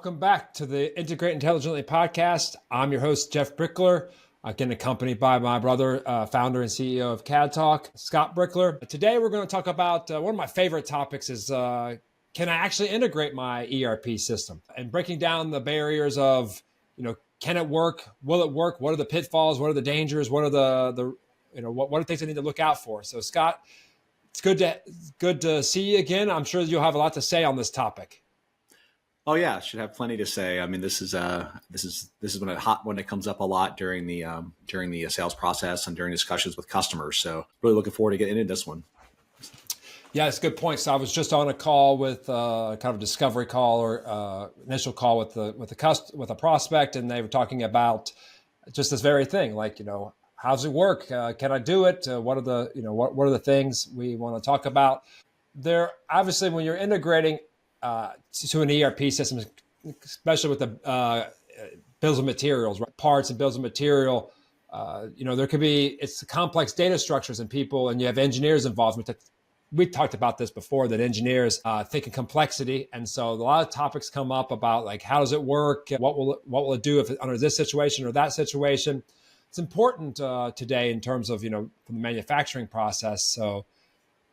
Welcome back to the Integrate Intelligently podcast. I'm your host, Jeff Brickler, again accompanied by my brother, founder and CEO of CADTALK, Scott Brickler. Today we're going to talk about one of my favorite topics is can I actually integrate my ERP system? And breaking down the barriers of, can it work? Will it work? What are the pitfalls? What are the dangers? What are what are things I need to look out for? So Scott, it's good to see you again. I'm sure you'll have a lot to say on this topic. Oh yeah, I should have plenty to say. I mean, this is when it comes up a lot during the sales process and during discussions with customers. So really looking forward to getting into this one. Yeah, it's a good point. So I was just on a call with kind of a discovery call or initial call with a prospect, and they were talking about just this very thing, like, how does it work? Can I do it? What are the things we want to talk about? There, obviously, when you're integrating to an ERP system, especially with the bills of materials, right? Parts and bills of material, there could be, it's complex data structures and people, and you have engineers involved with it. We talked about this before, that engineers think in complexity. And so a lot of topics come up about, like, how does it work? What will it do if under this situation or that situation? It's important today in terms of, from the manufacturing process. So,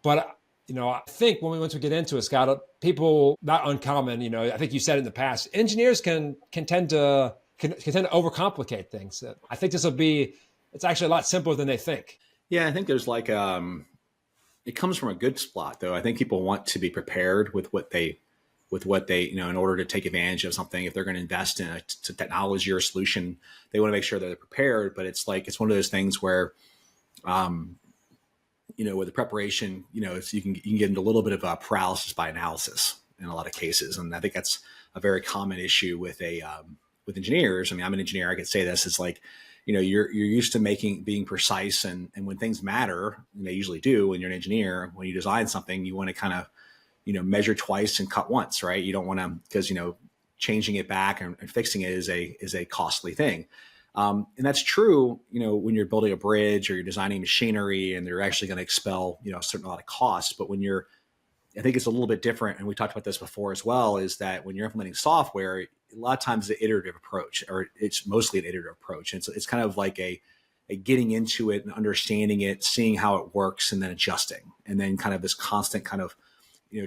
but I think once we get into it, Scott, people, not uncommon, I think you said in the past, engineers can tend to overcomplicate things. I think it's actually a lot simpler than they think. Yeah, I think there's it comes from a good spot though. I think people want to be prepared with what they, in order to take advantage of something. If they're going to invest in a technology or a solution, they want to make sure that they're prepared. But it's one of those things where, with the preparation, you can get into a little bit of paralysis by analysis in a lot of cases. And I think that's a very common issue with engineers. I mean, I'm an engineer. I could say this. It's like, you're used to being precise, and when things matter, and they usually do when you're an engineer, when you design something, you want to kind of, measure twice and cut once, right? You don't want to, because, changing it back and fixing it is a costly thing. And that's true, when you're building a bridge or you're designing machinery and they're actually going to expel, a certain amount of costs. But I think it's a little bit different. And we talked about this before as well, is that when you're implementing software, a lot of times the iterative approach, or it's mostly an iterative approach. And so it's kind of like a getting into it and understanding it, seeing how it works, and then adjusting. And then kind of this constant kind of,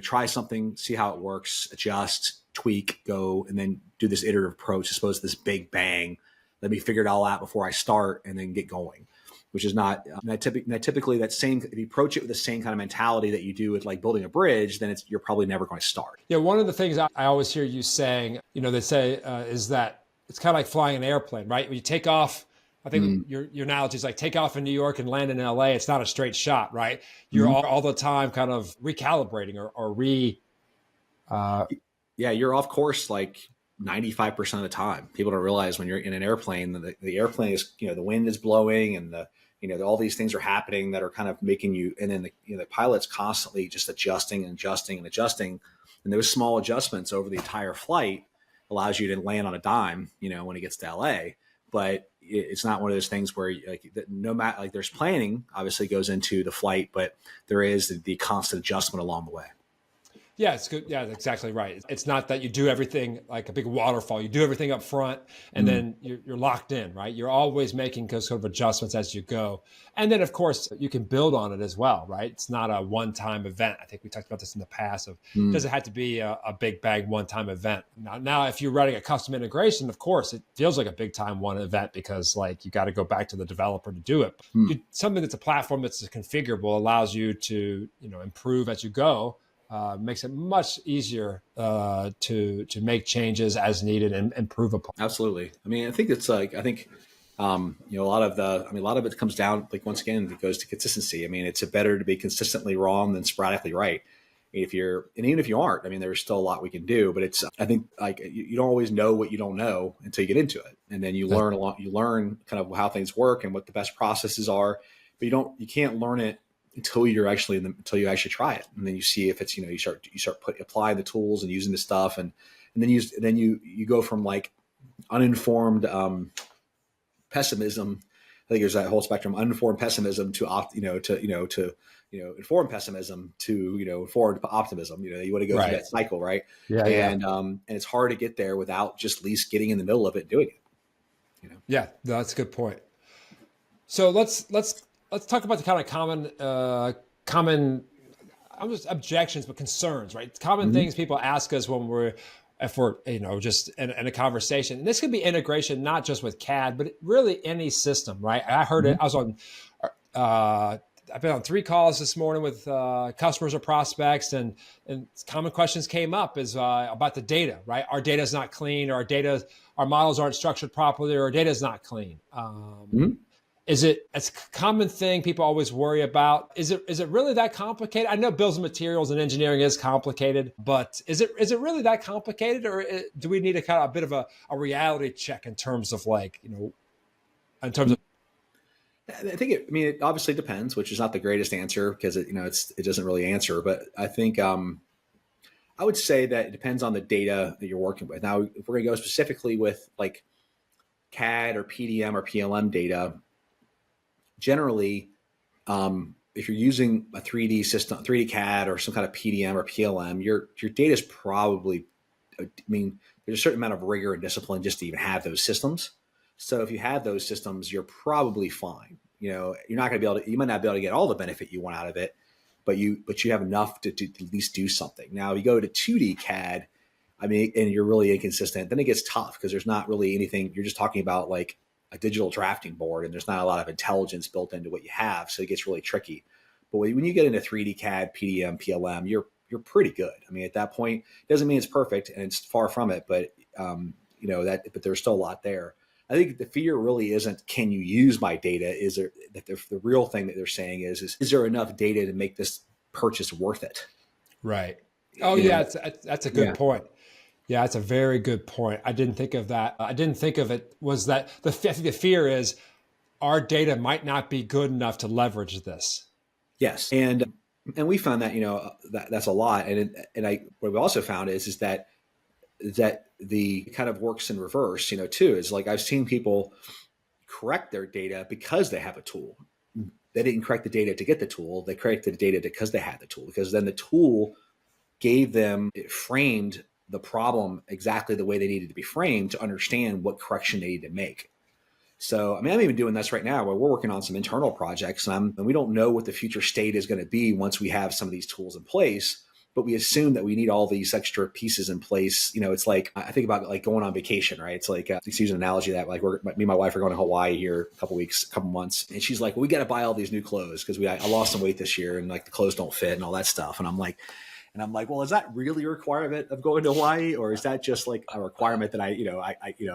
try something, see how it works, adjust, tweak, go, and then do this iterative approach as opposed to this big bang. Let me figure it all out before I start and then get going, which is not typically that same. If you approach it with the same kind of mentality that you do with like building a bridge, then you're probably never going to start. Yeah, one of the things I always hear you saying, they say is that it's kind of like flying an airplane, right? When you take off, I think your analogy is like take off in New York and land in LA. It's not a straight shot, right? You're all the time kind of recalibrating or Yeah, you're off course like 95% of the time. People don't realize when you're in an airplane, the airplane is, the wind is blowing and all these things are happening that are kind of making you, and then the pilot's constantly just adjusting and adjusting and adjusting. And those small adjustments over the entire flight allows you to land on a dime, when it gets to LA. But it's not one of those things where no matter, like, there's planning obviously goes into the flight, but there is the constant adjustment along the way. Yeah, it's good. Yeah, that's exactly right. It's not that you do everything like a big waterfall. You do everything up front and then you're locked in, right? You're always making sort of adjustments as you go. And then, of course, you can build on it as well, right? It's not a one-time event. I think we talked about this in the past of does it have to be a big bang one-time event? Now, if you're running a custom integration, of course, it feels like a big time one event because like you got to go back to the developer to do it. Something that's a platform that's configurable allows you to, improve as you go. Makes it much easier to make changes as needed and improve upon. Absolutely. I mean, I think it's like, a lot of it comes down, like, once again, it goes to consistency. I mean, it's better to be consistently wrong than sporadically right. Even if you aren't, I mean, there's still a lot we can do, but I think like you don't always know what you don't know until you get into it. And then you learn a lot, you learn kind of how things work and what the best processes are, but you can't learn it until you actually try it, and then you see if it's you start applying the tools and using the stuff, and then you go from like uninformed pessimism think there's that whole spectrum, uninformed pessimism to informed pessimism to, informed optimism. You want to go through that cycle, right? Yeah, and it's hard to get there without just at least getting in the middle of it and doing it. Yeah, that's a good point. So let's talk about the kind of common almost objections, but concerns, right? Common things people ask us if we're just in a conversation. And this could be integration, not just with CAD, but really any system, right? I heard it. I was on. I've been on 3 calls this morning with customers or prospects, and common questions came up is about the data, right? Our data is not clean, or our models aren't structured properly, or our data is not clean. It's a common thing people always worry about. Is it really that complicated? I know bills and materials and engineering is complicated, but is it really that complicated, or do we need a bit of a reality check in terms of in terms of? I think it obviously depends, which is not the greatest answer because it doesn't really answer. But I think I would say that it depends on the data that you're working with. Now, if we're going to go specifically with like CAD or PDM or PLM data, generally, if you're using a 3D system, 3D CAD or some kind of PDM or PLM, your data is probably, there's a certain amount of rigor and discipline just to even have those systems. So if you have those systems, you're probably fine. You're not going to be able to, you might not be able to get all the benefit you want out of it, but you have enough to at least do something. Now, if you go to 2D CAD, and you're really inconsistent, then it gets tough because there's not really anything. You're just talking about like a digital drafting board, and there's not a lot of intelligence built into what you have. So it gets really tricky. But when you get into 3D CAD, PDM, PLM, you're pretty good. At that point, it doesn't mean it's perfect, and it's far from it, but but there's still a lot there. I think the fear really isn't, can you use my data? Is there the real thing that they're saying is there enough data to make this purchase worth it? Right. Oh, that's a good point. Yeah, it's a very good point. I didn't think of that. I didn't think of it was that the fear is our data might not be good enough to leverage this. Yes. And we found that, that's a lot. What we also found is that the kind of works in reverse, too, is like I've seen people correct their data because they have a tool. They didn't correct the data to get the tool. They corrected the data because they had the tool, because then the tool it framed the problem exactly the way they needed to be framed to understand what correction they needed to make. So, I'm even doing this right now where we're working on some internal projects, and we don't know what the future state is going to be once we have some of these tools in place, but we assume that we need all these extra pieces in place. It's like, I think about like going on vacation, right? It's like, let's use an analogy that like me and my wife are going to Hawaii here a couple months. And she's like, well, we got to buy all these new clothes because I lost some weight this year and like the clothes don't fit and all that stuff. And I'm like, well, is that really a requirement of going to Hawaii, or is that just like a requirement that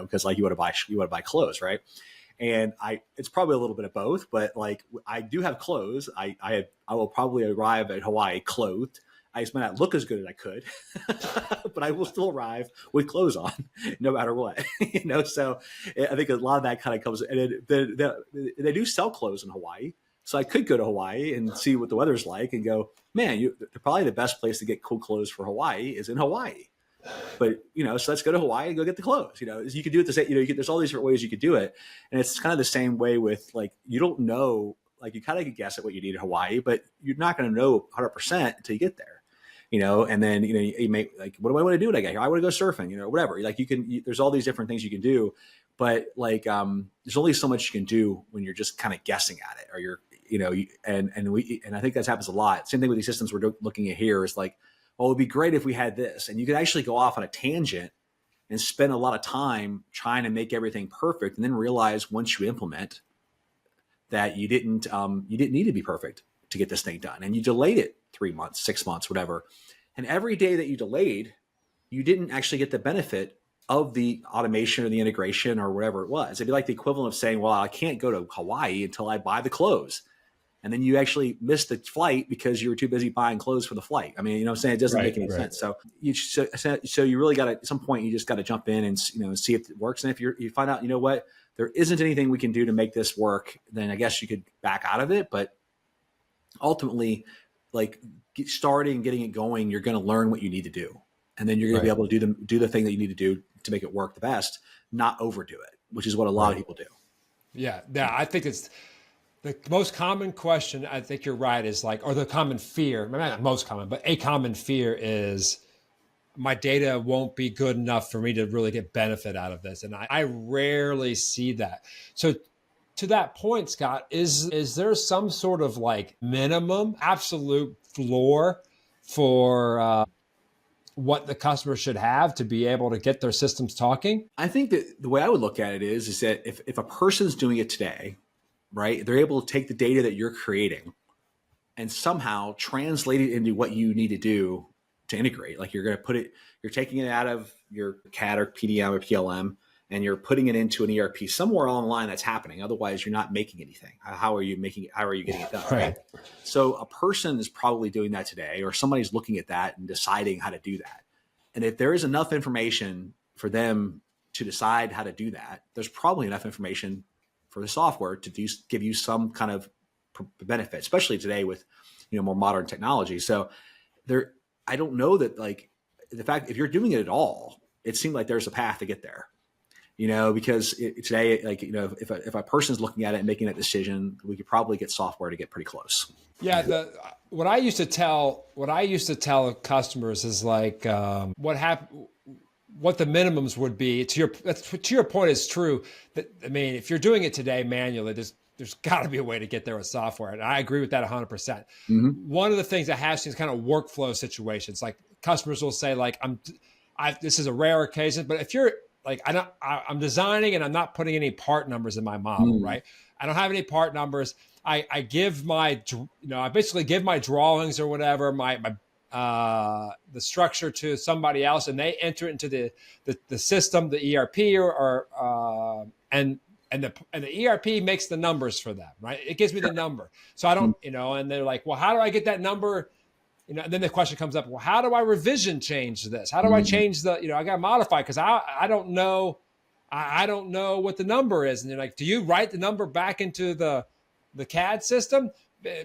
because like you want to buy clothes, right? And it's probably a little bit of both, but like I do have clothes. I will probably arrive at Hawaii clothed. I just might not look as good as I could, but I will still arrive with clothes on no matter what, So I think a lot of that kind of comes, and they do sell clothes in Hawaii. So I could go to Hawaii and see what the weather's like and go, man, probably the best place to get cool clothes for Hawaii is in Hawaii. But, so let's go to Hawaii and go get the clothes. You can do it the same, there's all these different ways you could do it. And it's kind of the same way with like, you don't know, like you kind of could guess at what you need in Hawaii, but you're not going to know 100% until you get there. And then, you may like, what do I want to do when I get here? I want to go surfing, whatever. Like there's all these different things you can do, but like, there's only so much you can do when you're just kind of guessing at it, or you're, and I think that happens a lot. Same thing with these systems we're looking at here is like, oh, it'd be great if we had this. And you could actually go off on a tangent and spend a lot of time trying to make everything perfect. And then realize once you implement that you didn't need to be perfect to get this thing done. And you delayed it 3 months, 6 months, whatever. And every day that you delayed, you didn't actually get the benefit of the automation or the integration or whatever it was. It'd be like the equivalent of saying, well, I can't go to Hawaii until I buy the clothes. And then you actually missed the flight because you were too busy buying clothes for the flight. I'm saying it doesn't make any sense. So you really got to, at some point, you just got to jump in and, see if it works. And if you find out, what, there isn't anything we can do to make this work, then I guess you could back out of it. But ultimately, like starting, getting it going, you're going to learn what you need to do. And then you're going to be able to do the thing that you need to do to make it work the best, not overdo it, which is what a lot of people do. Yeah. I think it's the most common question. I think you're right. Is like, or the common fear, maybe not most common, but a common fear is my data won't be good enough for me to really get benefit out of this. And I rarely see that. So to that point, Scott, is there some sort of like minimum absolute floor for what the customer should have to be able to get their systems talking? I think that the way I would look at it is that if a person's doing it today, right, they're able to take the data that you're creating and somehow translate it into what you need to do to integrate. Like you're taking it out of your CAD or PDM or PLM, and you're putting it into an ERP somewhere along the line that's happening. Otherwise, you're not making anything. How are you making it? How are you getting it done? Right. So a person is probably doing that today, or somebody's looking at that and deciding how to do that. And if there is enough information for them to decide how to do that, there's probably enough information for the software to give you some kind of benefit, especially today with more modern technology. So I don't know that, like, the fact if you're doing it at all, it seemed like there's a path to get there. Because today, like, if a person's looking at it and making that decision, we could probably get software to get pretty close. Yeah, what I used to tell customers is like what the minimums would be. To your point is true. That, I mean, if you're doing it today manually, there's got to be a way to get there with software, and I agree with that 100%. Mm-hmm. One of the things I have seen is kind of workflow situations. Like customers will say, like, this is a rare occasion, but if you're like, I'm designing and I'm not putting any part numbers in my model, right? I don't have any part numbers. I basically give my drawings or whatever, the structure to somebody else, and they enter it into the system, the ERP, and the ERP makes the numbers for them, right? It gives me the number. So I don't, and they're like, well, how do I get that number? And then the question comes up, well, how do I revision change this? How do I change I got to modify because I don't know. I don't know what the number is. And they're like, do you write the number back into the CAD system?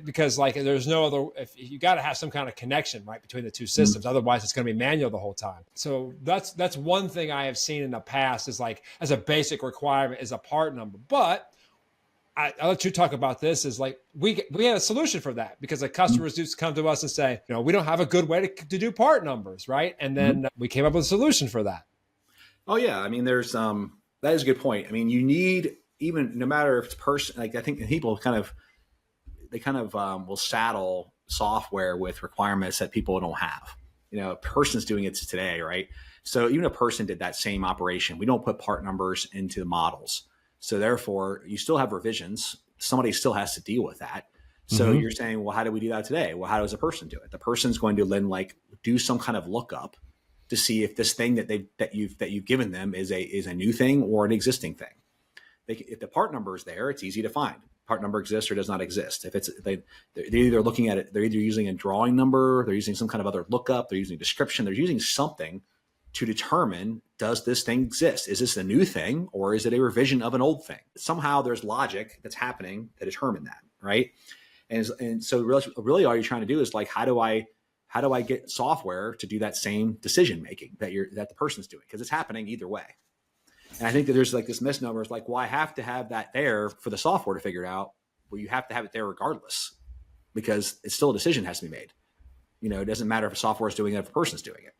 Because like there's no other, if you got to have some kind of connection, right, between the two systems. Otherwise it's going to be manual the whole time. So that's one thing I have seen in the past is like as a basic requirement is a part number. But I'll let you talk about this is like, we had a solution for that because the customers do come to us and say, we don't have a good way to do part numbers. Right. And then we came up with a solution for that. Oh yeah. I mean, there's, that is a good point. I mean, you need, even no matter if it's person, like I think people will saddle software with requirements that people don't have. A person's doing it today, right? So even a person did that same operation. We don't put part numbers into the models. So therefore, you still have revisions. Somebody still has to deal with that. So you're saying, well, how do we do that today? Well, how does a person do it? The person's going to then like do some kind of lookup to see if this thing that you've given them is a new thing or an existing thing. If the part number is there, it's easy to find. Part number exists or does not exist. If they're either looking at it, they're either using a drawing number, they're using some kind of other lookup, they're using a description, they're using something to determine, does this thing exist? Is this a new thing or is it a revision of an old thing? Somehow there's logic that's happening to determine that, right? And so really all you're trying to do is like, how do I get software to do that same decision making that the person's doing? Because it's happening either way. And I think that there's like this misnomer is like, well, I have to have that there for the software to figure it out. Well, you have to have it there regardless because it's still a decision has to be made. It doesn't matter if a software is doing it, if a person's doing it.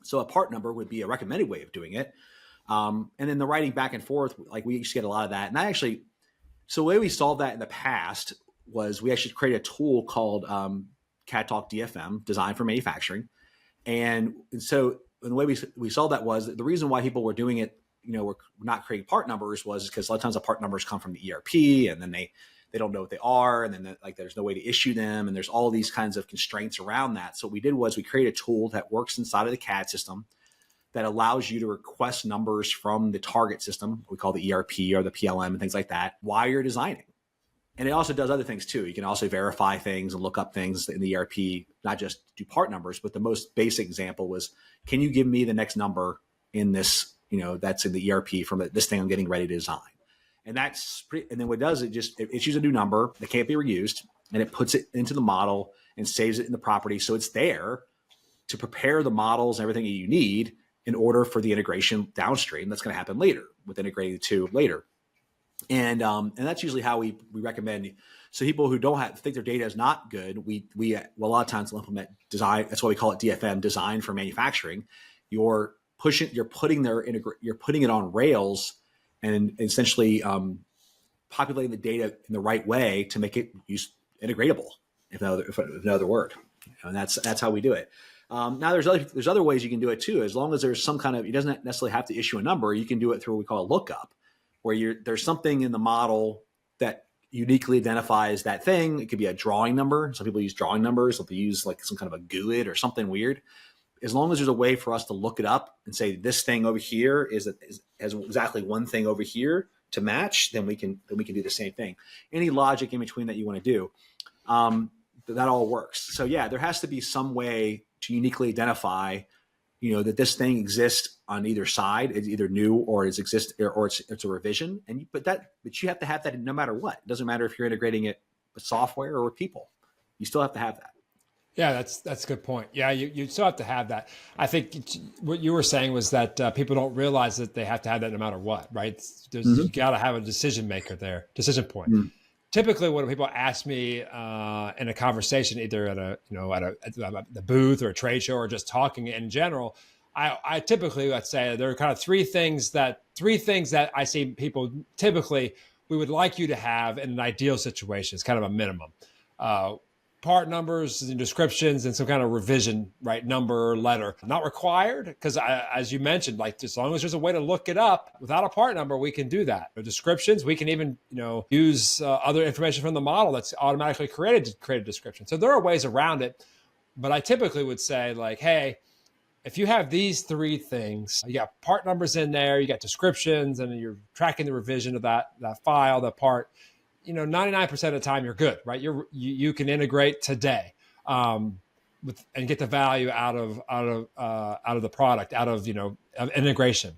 So a part number would be a recommended way of doing it. And then the writing back and forth, like we used to get a lot of that. And so the way we solved that in the past was we actually created a tool called CADTALK DFM, Design for Manufacturing. And so the way we solved that was the reason why people were doing it, we're not creating part numbers was because a lot of times the part numbers come from the ERP and then they don't know what they are. And then there's no way to issue them. And there's all these kinds of constraints around that. So what we did was we created a tool that works inside of the CAD system that allows you to request numbers from the target system, we call the ERP or the PLM and things like that, while you're designing. And it also does other things too. You can also verify things and look up things in the ERP, not just do part numbers, but the most basic example was, can you give me the next number in this, that's in the ERP from this thing I'm getting ready to design? And and then what it does, it issues a new number that can't be reused and it puts it into the model and saves it in the property. So it's there to prepare the models and everything that you need in order for the integration downstream that's going to happen later with integrating the two later. And that's usually how we recommend. So people who think their data is not good, well, a lot of times we'll implement design. That's why we call it DFM, design for manufacturing. You're putting it on rails and essentially populating the data in the right way to make it integratable, if no other word. And that's how we do it. Now there's other ways you can do it too. As long as there's some kind of, it doesn't necessarily have to issue a number. You can do it through what we call a lookup, where there's something in the model that uniquely identifies that thing. It could be a drawing number. Some people use drawing numbers. They'll use like some kind of a GUID or something weird. As long as there's a way for us to look it up and say this thing over here has exactly one thing over here to match, then we can do the same thing. Any logic in between that you want to do, that all works. So yeah, there has to be some way to uniquely identify, that this thing exists on either side. It's either new or it's a revision. But you have to have that no matter what. It doesn't matter if you're integrating it with software or with people. You still have to have that. Yeah, that's a good point. Yeah, you still have to have that. I think what you were saying was that people don't realize that they have to have that no matter what, right? You got to have a decision maker there, decision point. Mm-hmm. Typically, when people ask me in a conversation, either at the booth or a trade show or just talking in general, I typically would say there are kind of three things that I see people typically we would like you to have in an ideal situation. It's kind of a minimum. Part numbers and descriptions and some kind of revision, right? Number, letter, not required. Because as you mentioned, like as long as there's a way to look it up without a part number, we can do that. The descriptions, we can even, use other information from the model that's automatically created to create a description. So there are ways around it, but I typically would say like, hey, if you have these three things, you got part numbers in there, you got descriptions, and you're tracking the revision of that file, that part, 99% of the time you're good, right? You can integrate today, and get the value out of the product, of integration.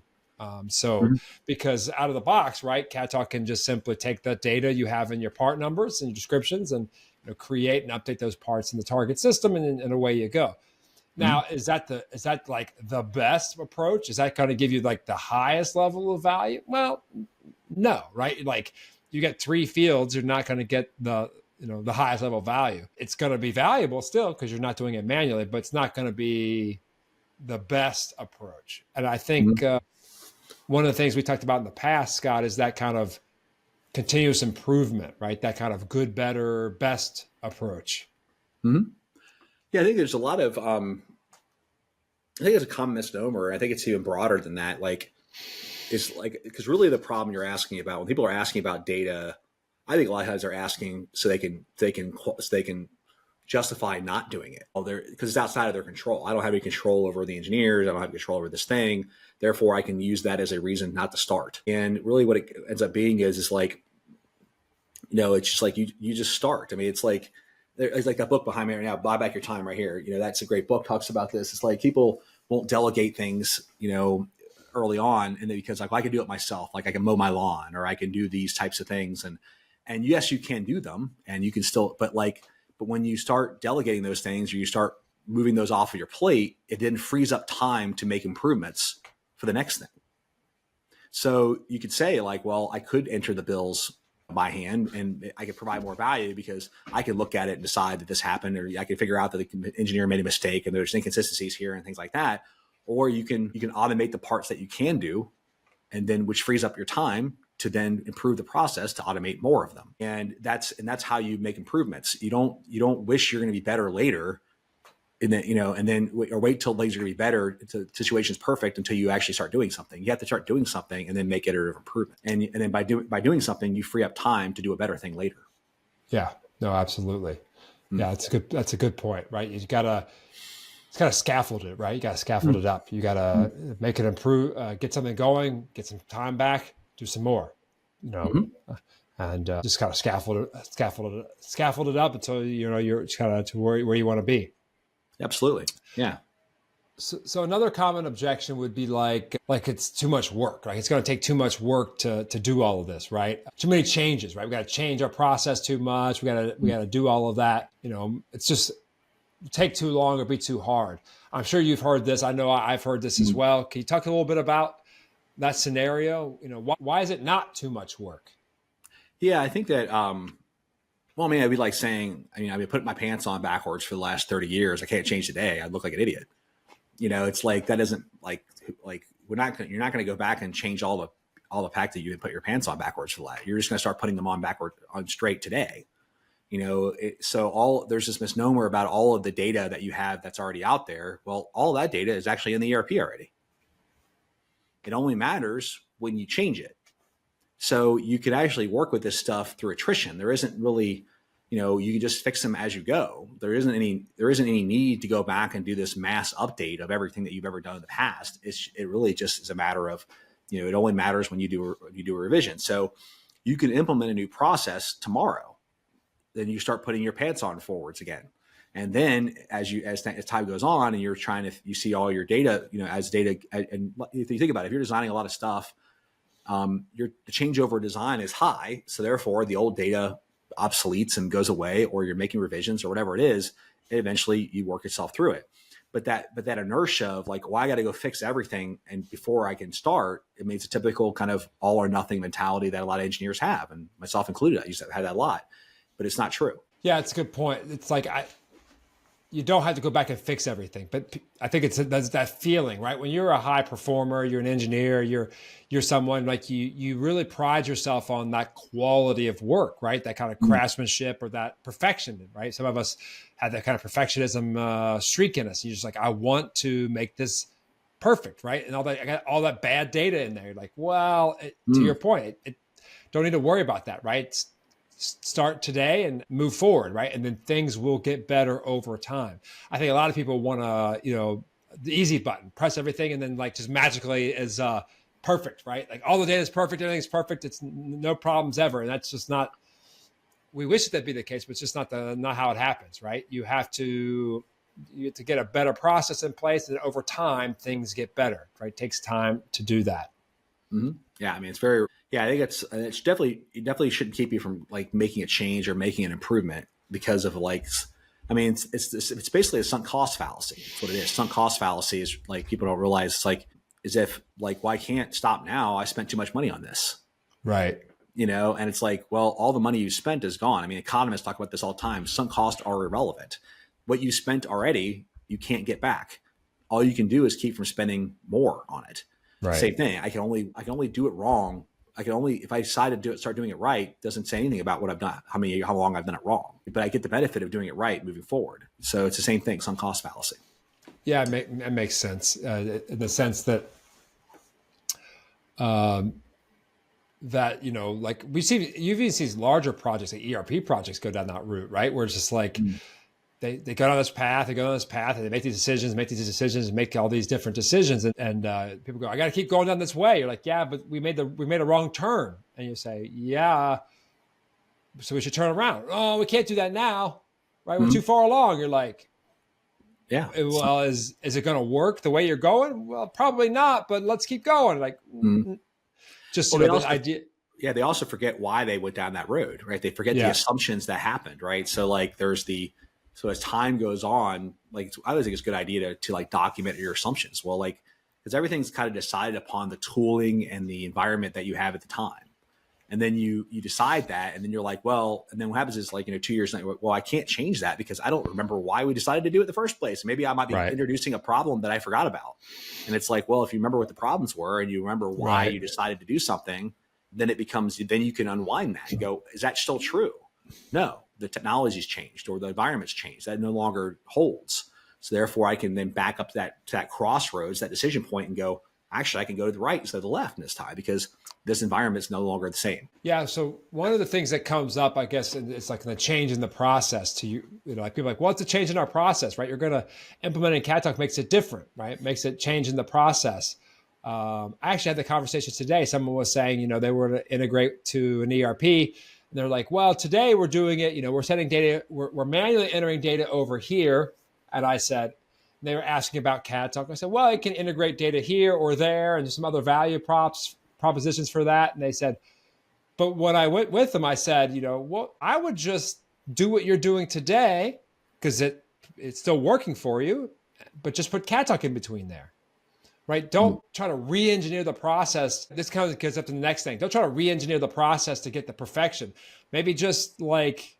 Because out of the box, right, CADTALK can just simply take that data you have in your part numbers and your descriptions and create and update those parts in the target system, and away you go. Now, is that like the best approach? Is that going to give you like the highest level of value? Well, no, right? Like, you get three fields, you're not going to get the highest level value. It's going to be valuable still because you're not doing it manually, but it's not going to be the best approach. And I think one of the things we talked about in the past, Scott, is that kind of continuous improvement, right? That kind of good, better, best approach. Mm-hmm. Yeah, I think there's a lot of, I think it's a common misnomer. I think it's even broader than that. It's like, because really the problem you're asking about when people are asking about data, I think a lot of times they're asking so they can justify not doing it. Because it's outside of their control. I don't have any control over the engineers. I don't have control over this thing. Therefore, I can use that as a reason not to start. And really, what it ends up being is like, it's just like you just start. I mean, it's like that book behind me right now, Buy Back Your Time, right here. That's a great book. Talks about this. It's like people won't delegate things, early on, and because like I can do it myself, like I can mow my lawn or I can do these types of things, and yes, you can do them, and you can still, but when you start delegating those things or you start moving those off of your plate, it then frees up time to make improvements for the next thing. So you could say like, well, I could enter the bills by hand and I could provide more value because I can look at it and decide that this happened, or I can figure out that the engineer made a mistake and there's inconsistencies here and things like that. Or you can automate the parts that you can do, and then which frees up your time to then improve the process to automate more of them. And that's how you make improvements. You don't wish you're going to be better later, or wait till things are going to be better, the situation's perfect until you actually start doing something. You have to start doing something and then make iterative improvement. And then by doing something, you free up time to do a better thing later. Yeah, no, absolutely. Yeah, that's a good point, right? It's got to scaffold it, right? You got to scaffold it up. You got to make it improve, get something going, get some time back, do some more, and just kind of scaffold it up until you're kind of to where you want to be. Absolutely, yeah. So another common objection would be like it's too much work, right? It's going to take too much work to do all of this, right? Too many changes, right? We got to change our process too much. We got to do all of that. It's just take too long or be too hard. I'm sure you've heard this. I know I've heard this as well. Can you talk a little bit about that scenario? Why is it not too much work? Yeah, I think that, well, I mean, I'd be like saying, I mean, I've been putting my pants on backwards for the last 30 years. I can't change today. I'd look like an idiot. It's like, that isn't like you're not going to go back and change all the fact that you put your pants on backwards for the last. You're just going to start putting them on straight today. So there's this misnomer about all of the data that you have that's already out there. Well, all that data is actually in the ERP already. It only matters when you change it. So you could actually work with this stuff through attrition. There isn't really, you can just fix them as you go. There isn't any need to go back and do this mass update of everything that you've ever done in the past. It really just is a matter of, it only matters when you do a revision. So you can implement a new process tomorrow. Then you start putting your pants on forwards again. And then as time goes on and you see all your data, as data, and if you think about it, if you're designing a lot of stuff, the changeover design is high. So therefore the old data obsoletes and goes away, or you're making revisions or whatever it is, and eventually you work yourself through it. But that inertia of like, well, I got to go fix everything. And before I can start, it means a typical kind of all or nothing mentality that a lot of engineers have, and myself included. I used to have that a lot, but it's not true. Yeah, it's a good point. It's like, you don't have to go back and fix everything, but I think that's that feeling, right? When you're a high performer, you're an engineer, you're someone like you really pride yourself on that quality of work, right? That kind of craftsmanship or that perfection, right? Some of us have that kind of perfectionism streak in us. You're just like, I want to make this perfect, right? And I got all that bad data in there. You're like, well, to your point, don't need to worry about that, right? Start today and move forward, right? And then things will get better over time. I think a lot of people want to, the easy button, press everything, and then like just magically is perfect, right? Like all the data is perfect, everything's perfect, it's no problems ever, and that's just not. We wish that'd be the case, but it's just not how it happens, right? You have to get a better process in place, and over time things get better, right? It takes time to do that. Mm-hmm. Yeah, I mean, I think it definitely shouldn't keep you from like making a change or making an improvement because of like, I mean, it's basically a sunk cost fallacy. That's what it is. Sunk cost fallacy is like, people don't realize it's like, as if like, well, I can't stop now. I spent too much money on this. Right. And it's like, well, all the money you spent is gone. I mean, economists talk about this all the time. Sunk costs are irrelevant. What you spent already, you can't get back. All you can do is keep from spending more on it. Right. Same thing. I can only do it wrong. If I decide to start doing it right, it doesn't say anything about what I've done, how long I've done it wrong, but I get the benefit of doing it right moving forward. So it's the same thing, sunk cost fallacy. Yeah, it makes sense in the sense that, like you've even seen these larger projects, like ERP projects go down that route, right? Where it's just like, they go down this path, and they make these decisions, make all these different decisions. And people go, I got to keep going down this way. You're like, yeah, but we made a wrong turn. And you say, yeah, so we should turn around. Oh, we can't do that now, right? We're too far along. You're like, yeah, well, is it going to work the way you're going? Well, probably not, but let's keep going. Like, just the idea. Yeah, they also forget why they went down that road, right? They forget the assumptions that happened, right? So like so as time goes on, like I always think it's a good idea to like document your assumptions. Well, like, because everything's kind of decided upon the tooling and the environment that you have at the time. And then you decide that, and then you're like, well, and then what happens is like, 2 years later, well, I can't change that because I don't remember why we decided to do it in the first place. Maybe I might be introducing a problem that I forgot about. And it's like, well, if you remember what the problems were and you remember why you decided to do something, then you can unwind that and go, is that still true? No. The technology's changed or the environment's changed. That no longer holds. So therefore I can then back up to that crossroads, that decision point, and go, actually, I can go to the right instead of the left this time because this environment's no longer the same. Yeah. So one of the things that comes up, I guess, it's like the change in the process to like people are like, what's the change in our process, right? You're going to implement in CADTALK makes it different, right? Makes it change in the process. I actually had the conversation today. Someone was saying, they were to integrate to an ERP. And they're like, well, today we're doing it, we're setting data, we're manually entering data over here. And I said, they were asking about CADTALK. I said, well, it can integrate data here or there, and there's some other value propositions for that. And they said, but when I went with them, I said, well, I would just do what you're doing today because it's still working for you, but just put CADTALK in between there. right? Don't try to re-engineer the process. This kind of gets up to the next thing. Don't try to re-engineer the process to get the perfection. Maybe just like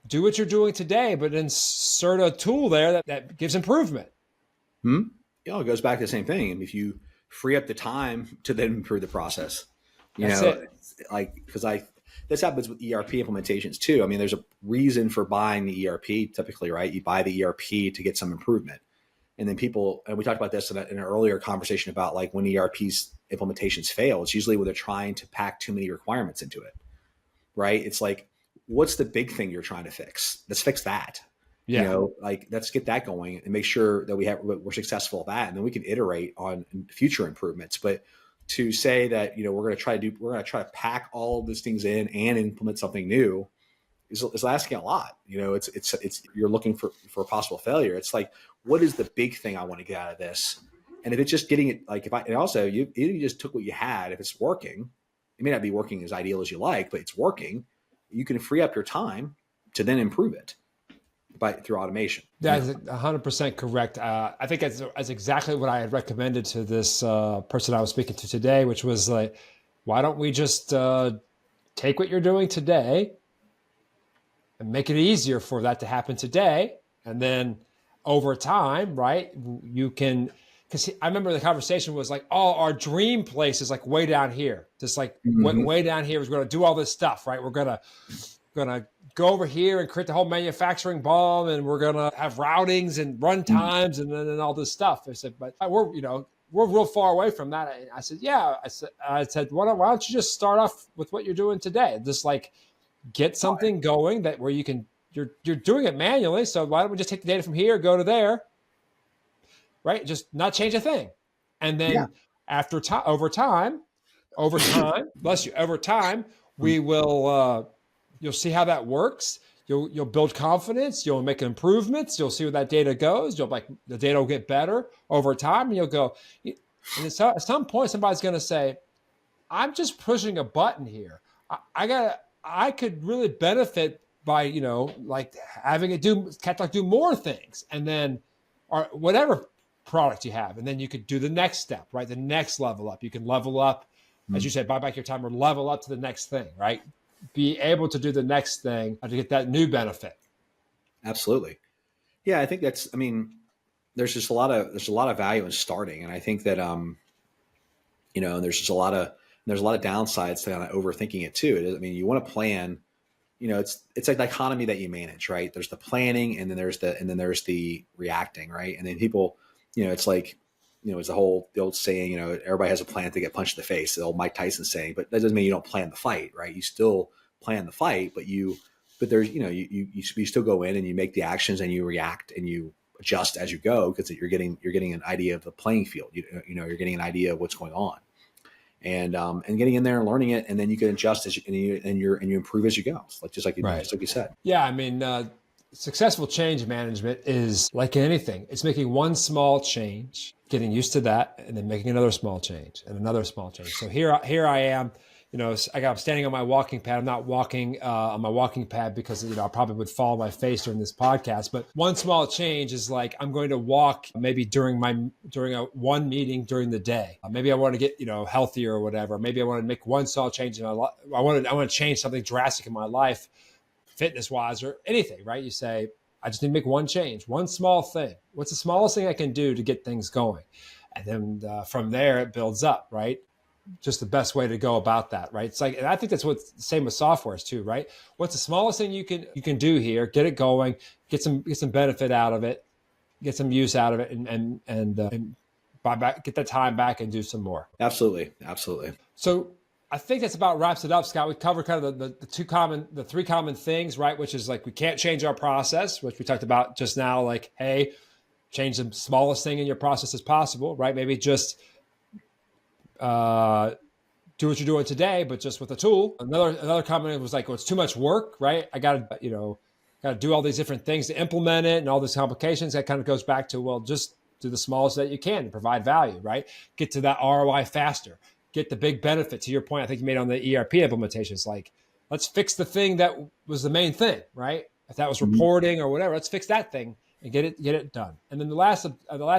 do what you're doing today, but insert a tool there that gives improvement. Hmm? It goes back to the same thing. And if you free up the time to then improve the process, That's it. like, because this happens with ERP implementations too. I mean, there's a reason for buying the ERP typically, right? You buy the ERP to get some improvement. And then and we talked about this in an earlier conversation about like when ERP's implementations fail, it's usually when they're trying to pack too many requirements into it, right? It's like, what's the big thing you're trying to fix? Let's fix that. Yeah. Like let's get that going and make sure that we're successful at that, and then we can iterate on future improvements. But to say that we're going to try to pack all of these things in and implement something new is asking a lot. It's you're looking for a possible failure. It's like, what is the big thing I want to get out of this? And if it's just getting it, like and also you just took what you had, if it's working, it may not be working as ideal as you like, but it's working. You can free up your time to then improve it through automation. That is 100% correct. I think that's exactly what I had recommended to this person I was speaking to today, which was like, why don't we just take what you're doing today and make it easier for that to happen today. And then over time, right, you can, because I remember the conversation was like, oh, our dream place is like way down here. Just like way down here is going to do all this stuff, right? We're going to go over here and create the whole manufacturing bomb, and we're going to have routings and run times and then all this stuff. I said, but we're real far away from that. I said, yeah. I said, why don't you just start off with what you're doing today? Just like get something going that where you're doing it manually. So why don't we just take the data from here, go to there, right? Just not change a thing. And then over time, we will, you'll see how that works. You'll build confidence. You'll make improvements. You'll see where that data goes. The data will get better over time. And you'll go, and at some point, somebody's going to say, I'm just pushing a button here. I could really benefit by, like having it CADTALK do more things, and then, or whatever product you have. And then you could do the next step, right? The next level up. You can level up, as you said, buy back your time or level up to the next thing, right? Be able to do the next thing to get that new benefit. Absolutely. Yeah. I think there's just a lot of value in starting. And I think that, there's a lot of downsides to kind of overthinking it too. You want to plan, it's a dichotomy that you manage, right? There's the planning and then there's the reacting, right? And then people, it's like, it's the old saying, everybody has a plan to get punched in the face, the old Mike Tyson saying, but that doesn't mean you don't plan the fight, right? You still plan the fight, but there's, you still go in and you make the actions and you react and you adjust as you go, because you're getting an idea of the playing field. You're getting an idea of what's going on, and getting in there and learning it, and then you can adjust and you improve as you go. Just like you said. Yeah. Successful change management is like anything. It's making one small change, getting used to that, and then making another small change and another small change. So here I am, I'm standing on my walking pad. I'm not walking on my walking pad because, I probably would fall on my face during this podcast. But one small change is like, I'm going to walk maybe during one meeting during the day. Maybe I want to get, healthier or whatever. Maybe I want to make one small change in my life. I want to change something drastic in my life, fitness wise or anything, right? You say, I just need to make one change, one small thing. What's the smallest thing I can do to get things going? And then from there, it builds up, right? Just the best way to go about that, right? It's like, and I think that's what's the same with softwares too, right? What's the smallest thing you can do here? Get it going, get some benefit out of it, get some use out of it, and buy back, get that time back, and do some more. Absolutely. So I think that's about wraps it up, Scott. We covered kind of the three common things, right? Which is like, we can't change our process, which we talked about just now. Like, hey, change the smallest thing in your process as possible, right? Maybe just do what you're doing today, but just with a tool. Another comment was like, well, it's too much work, right? I got to do all these different things to implement it and all these complications. That kind of goes back to, well, just do the smallest that you can to provide value, right? Get to that ROI faster. Get the big benefit. To your point, I think you made on the ERP implementations, like, let's fix the thing that was the main thing, right? If that was reporting or whatever, let's fix that thing and get it done. And then the last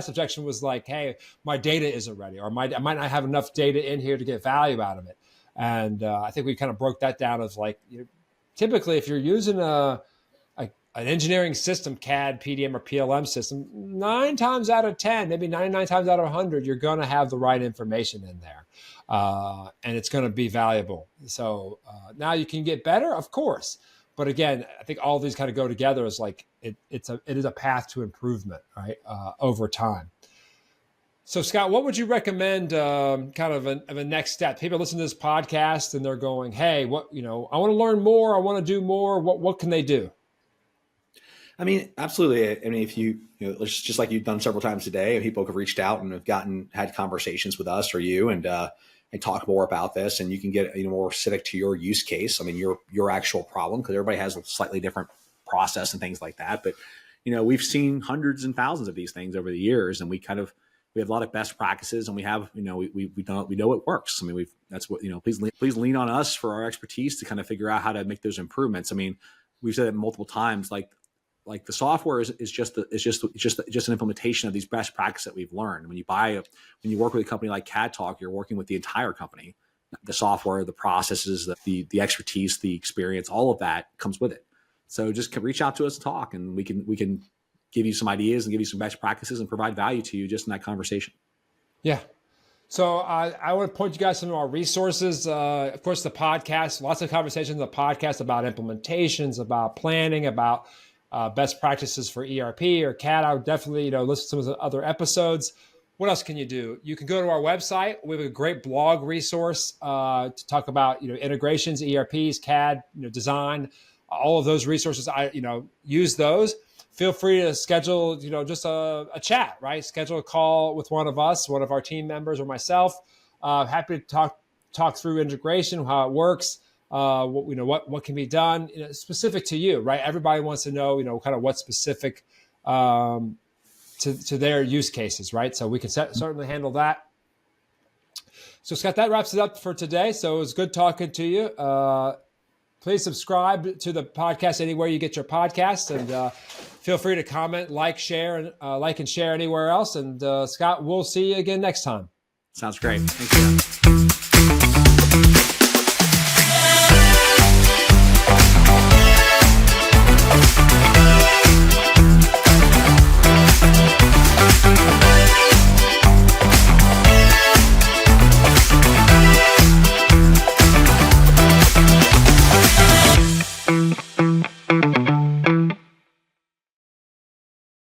objection was like, hey, my data isn't ready, or I might not have enough data in here to get value out of it. And I think we kind of broke that down as like, typically if you're using an engineering system, CAD, PDM, or PLM system, 9 times out of 10, maybe 99 times out of 100, you're going to have the right information in there. And it's going to be valuable. So now you can get better, of course. But again, I think all these kind of go together as like, it is a path to improvement, right? Over time. So Scott, what would you recommend kind of a next step? People listen to this podcast and they're going, hey, I want to learn more. I want to do more. What can they do? I mean, absolutely. I mean, if it's just like you've done several times today, and people have reached out and have had conversations with us or you and talk more about this, and you can get more specific to your use case. I mean, your actual problem, because everybody has a slightly different process and things like that. But we've seen hundreds and thousands of these things over the years, and we have a lot of best practices, and we have we know it works. I mean, that's what please lean on us for our expertise to kind of figure out how to make those improvements. I mean, we've said it multiple times, like the software is just an implementation of these best practices that we've learned. When you work with a company like CADTALK, you're working with the entire company, the software, the processes, the expertise, the experience, all of that comes with it. So just reach out to us and talk, and we can give you some ideas and give you some best practices and provide value to you just in that conversation. Yeah. So I want to point you guys some of our resources. Of course, the podcast, lots of conversations on the podcast about implementations, about planning, about best practices for ERP or CAD. I would definitely, listen to some of the other episodes. What else can you do? You can go to our website. We have a great blog resource to talk about, integrations, ERPs, CAD, design, all of those resources. I use those. Feel free to schedule, just a chat, right? Schedule a call with one of us, one of our team members or myself. Happy to talk through integration, how it works. What can be done specific to you, right? Everybody wants to know, kind of what's specific to their use cases, right? So we can certainly handle that. So Scott, that wraps it up for today. So it was good talking to you. Please subscribe to the podcast anywhere you get your podcasts, and feel free to comment, like and share anywhere else. And Scott, we'll see you again next time. Sounds great. Thank you.